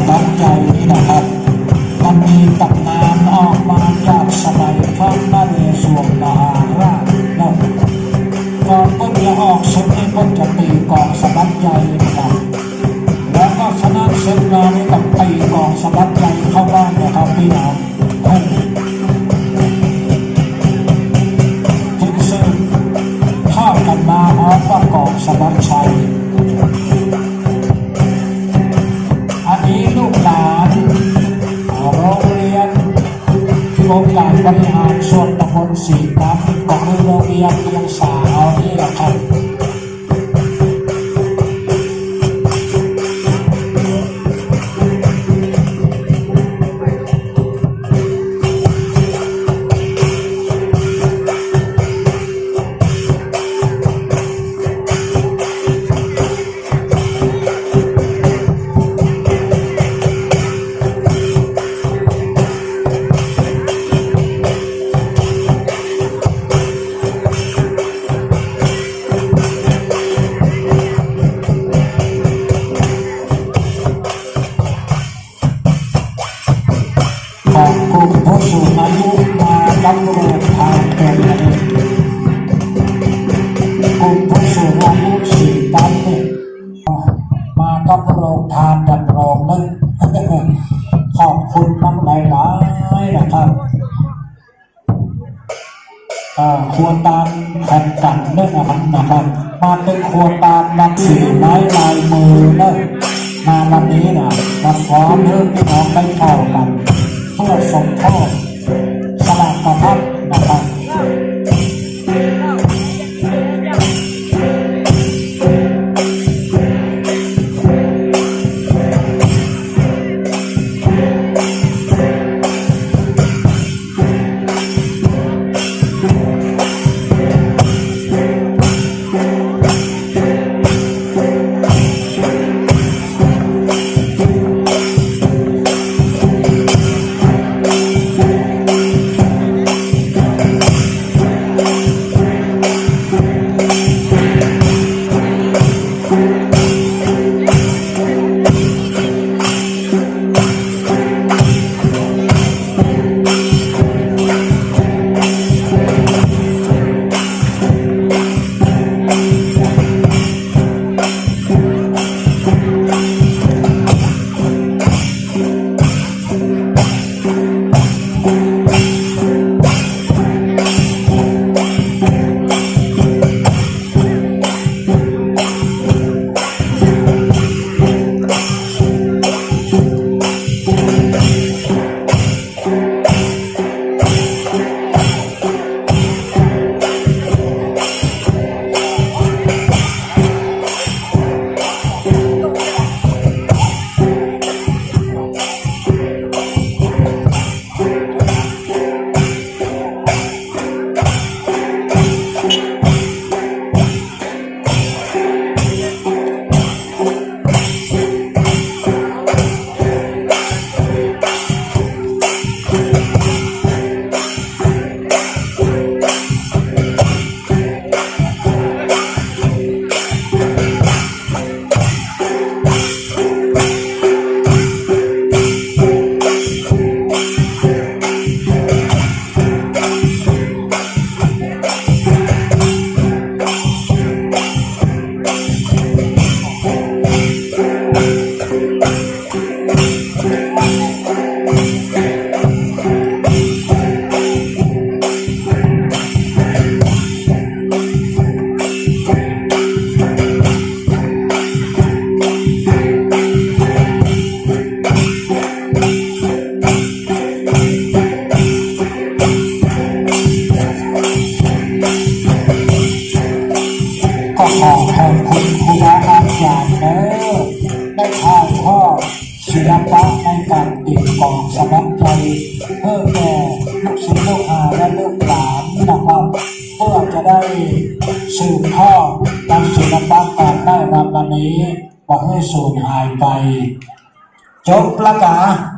บัดใจนี่นะครับมันมีตำนานออกมาจากสมัยพระนเรศวรมหาราชนะก่อนก็จะออกศึกนี่ก็จะตีกองสบัดใจนะครับแล้วก็ชนะศึกมานี่กับตีกองสบัดใจเข้าบ้านนะครับพี่น้องจึงซึ่งข้ากันมาออกว่ากองสบัดชัยอันนี้ลูกหลานโรงเรียนองค์การบริหารส่วนตำบลศรีน้ำของโรงเรียนเลี้ยงสาวนี่แหละครับผู้สูงอายุมาดำรงทางเป็นกลุ่มผู้สูงอายุสี่ตั้งเนี่ยมาดำรงทางดำรงนึงขอบคุณทั้งหลายๆนะครับควรตามแข่งกันเนื่องนะครับมาเป็นควรตามนักสีไม้ลายมือเนื่องมาวันนี้นะมาฟ้อนเพื่อพี่น้องได้เข้ากันเพื่อสมทบสลากกระทับนะครับก็ขอขอบคุณครูบาอาจารย์ได้ถ่ายทอดศิลปะในการติดกลองสบัดใจเพื่อแก่ลูกศิษย์ลูกหาและลูกหลานนะครับเพื่อจะได้สืบทอดการศิลปะการได้รำวันนี้บอกให้สูญหายไปจบประกาศ